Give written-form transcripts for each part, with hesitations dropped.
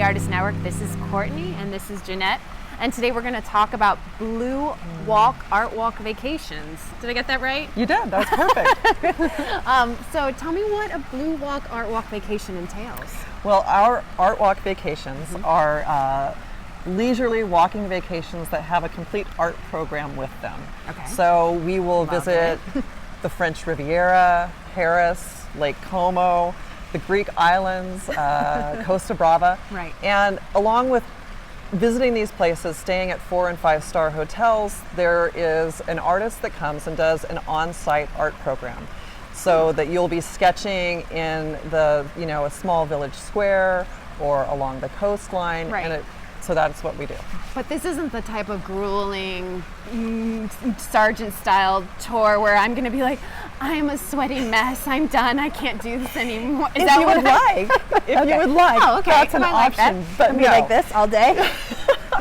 Artists Network. This is Courtney and this is Jeannette. And today we're going to talk about Blue Walk ArtWalk vacations. Did I get that right? You did. That was perfect. So tell me what a Blue Walk ArtWalk vacation entails. Well, our ArtWalk vacations are leisurely walking vacations that have a complete art program with them. Okay. So we will visit the French Riviera, Paris, Lake Como, the Greek islands, Costa Brava. Right. And along with visiting these places, staying at 4- and 5-star hotels, there is an artist that comes and does an on-site art program. So that you'll be sketching in the, a small village square or along the coastline. Right. And so that's what we do. But this isn't the type of grueling sergeant-style tour where I'm going to be like, I'm a sweaty mess. I'm done. I can't do this anymore. If you would like, Oh, okay. that's an option. That. But Can be like this all day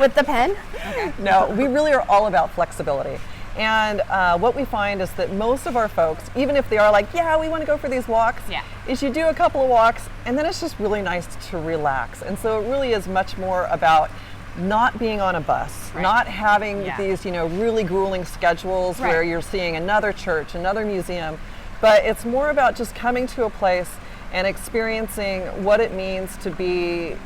with the pen. Okay. No, we really are all about flexibility. And what we find is that most of our folks, even if they are like, yeah, we want to go for these walks, is you do a couple of walks and then it's just really nice to relax. And so it really is much more about not being on a bus, not having these, really grueling schedules where you're seeing another church, another museum, but it's more about just coming to a place and experiencing what it means to be,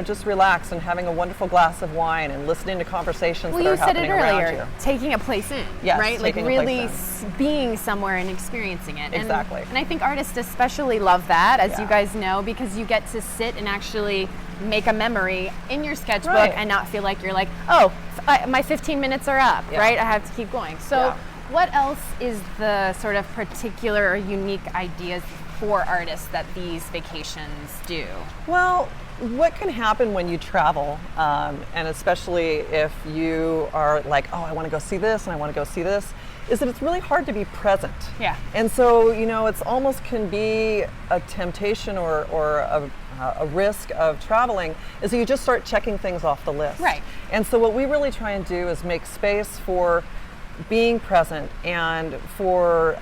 just relaxed and having a wonderful glass of wine and listening to conversations that are happening around you. You said it earlier, taking a place in, yes, right? Like really being somewhere and experiencing it. Exactly. And I think artists especially love that, as you guys know, because you get to sit and actually make a memory in your sketchbook and not feel like you're like, oh, my 15 minutes are up, right? I have to keep going. So what else is the sort of particular or unique ideas for artists that these vacations do? Well, what can happen when you travel, and especially if you are like, oh, I want to go see this and I want to go see this, is that it's really hard to be present. Yeah. And so, it's almost can be a temptation or a risk of traveling is that you just start checking things off the list. Right. And so what we really try and do is make space for being present and for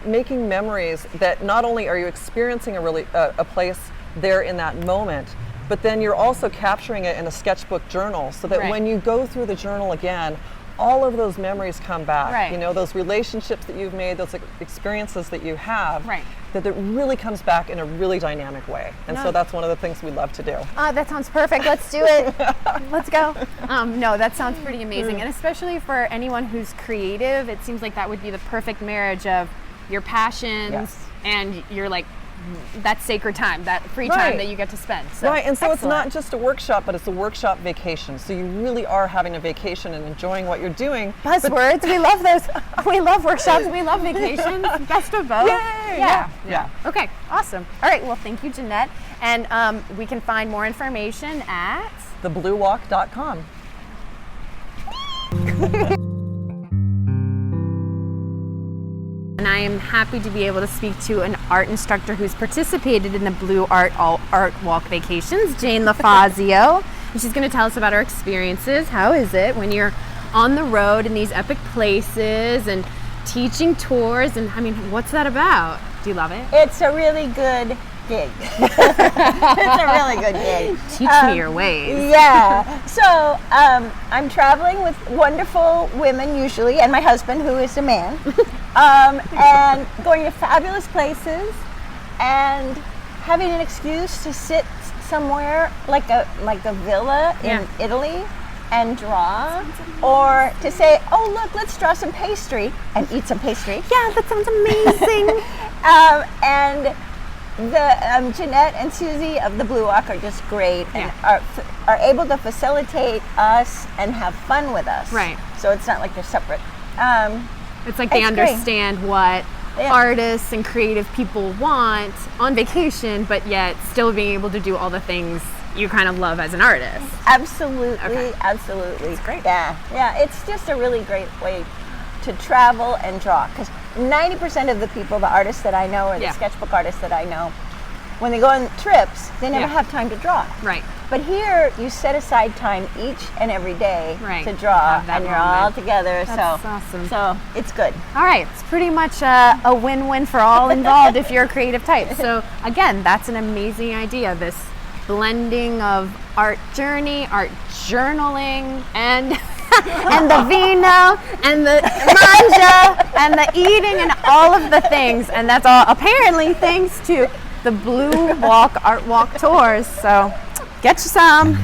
making memories that not only are you experiencing a place there in that moment, but then you're also capturing it in a sketchbook journal so that when you go through the journal again, all of those memories come back. Right. Those relationships that you've made, those experiences that you have, right. that it really comes back in a really dynamic way. And so that's one of the things we love to do. That sounds perfect. Let's do it. Let's go. No, that sounds pretty amazing. And especially for anyone who's creative, it seems like that would be the perfect marriage of your passions and your that sacred time, that free time that you get to spend. So, and so it's not just a workshop, but it's a workshop vacation. So you really are having a vacation and enjoying what you're doing. Buzzwords, we love those. We love workshops, we love vacations. Best of both. Yay! Yeah. Okay, awesome. All right, well, thank you, Jeannette. And we can find more information at thebluewalk.com. And I am happy to be able to speak to an art instructor who's participated in the Blue Art Walk vacations, Jane LaFazio. And she's going to tell us about her experiences. How is it when you're on the road in these epic places and teaching tours? And what's that about? Do you love it? It's a really good gig. It's a really good gig. Teach me your ways. Yeah. So I'm traveling with wonderful women usually, and my husband, who is a man, and going to fabulous places, and having an excuse to sit somewhere like a villa in Italy and draw, or to say, oh look, let's draw some pastry and eat some pastry. Yeah, that sounds amazing. And the Jeannette and Susie of the Blue Walk are just great and are able to facilitate us and have fun with us. Right. So it's not like they're separate. It's like they understand what artists and creative people want on vacation, but yet still being able to do all the things you kind of love as an artist. Absolutely, absolutely. That's great. Yeah, it's just a really great way to travel and draw, because 90% of the people, the artists that I know, or the sketchbook artists that I know, when they go on trips, they never have time to draw. Right. But here, you set aside time each and every day to draw, and you're all together. That's awesome. So it's good. All right, it's pretty much a win-win for all involved if you're a creative type. So again, that's an amazing idea. This blending of art journey, art journaling, and and the vino, and the manja, and the eating, and all of the things. And that's all apparently thanks to the Blue Walk Art Walk tours. So get you some.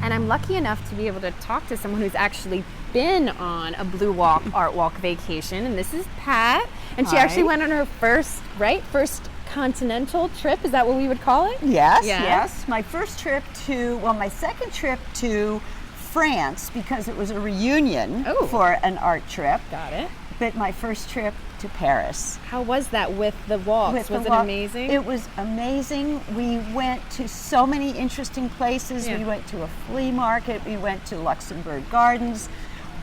And I'm lucky enough to be able to talk to someone who's actually been on a Blue Walk Art Walk vacation, and this is Pat. And she actually went on her first continental trip. Is that what we would call it? Yes, Yeah. yes. My my second trip to France, because it was a reunion for an art trip. Got it. But my first trip to Paris. How was that with the walks? Was it amazing? It was amazing. We went to so many interesting places. Yeah. We went to a flea market. We went to Luxembourg Gardens.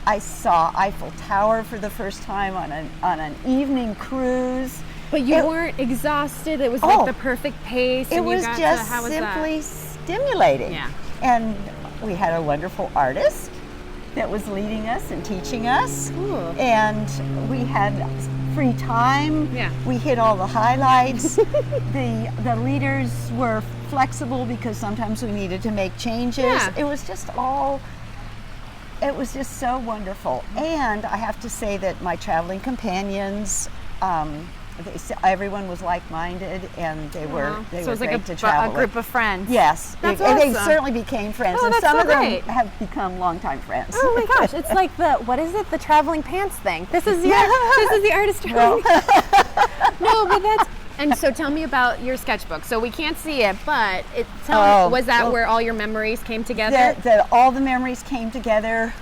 I saw Eiffel Tower for the first time on an evening cruise. But you weren't exhausted. It was like the perfect pace. It and you was got just how was simply that? stimulating. Yeah. And we had a wonderful artist that was leading us and teaching us. Cool. And we had free time. Yeah. We hit all the highlights. The leaders were flexible because sometimes we needed to make changes. Yeah. It was just so wonderful. And I have to say that my traveling companions, everyone was like-minded, and they were So it were was great like to a travel group with. of friends. Yes, That's and they awesome. certainly became friends, Oh, and that's some so of them great. have become longtime friends. Oh my gosh, it's like the traveling pants thing. This is the artist traveling. No, but that's, and so tell me about your sketchbook. So we can't see it, but was that where all your memories came together? All the memories came together.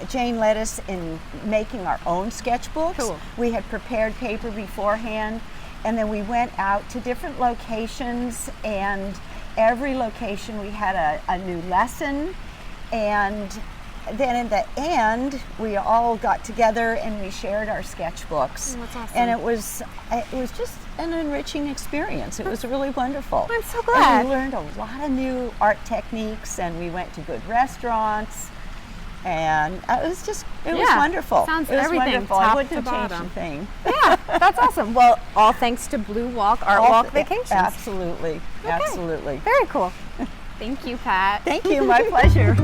Jane led us in making our own sketchbooks. Cool. We had prepared paper beforehand, and then we went out to different locations, and every location we had a new lesson, and then in the end we all got together and we shared our sketchbooks. Oh, that's awesome. And it was just an enriching experience. It was really wonderful. I'm so glad. And we learned a lot of new art techniques, and we went to good restaurants, and it was wonderful. Sounds it was everything, wonderful. top I wouldn't to have changed bottom. a thing. Yeah, that's awesome. Well, all thanks to Blue Walk Art Walk Vacations. Absolutely, Okay. absolutely. Very cool. Thank you, Pat. Thank you, my pleasure.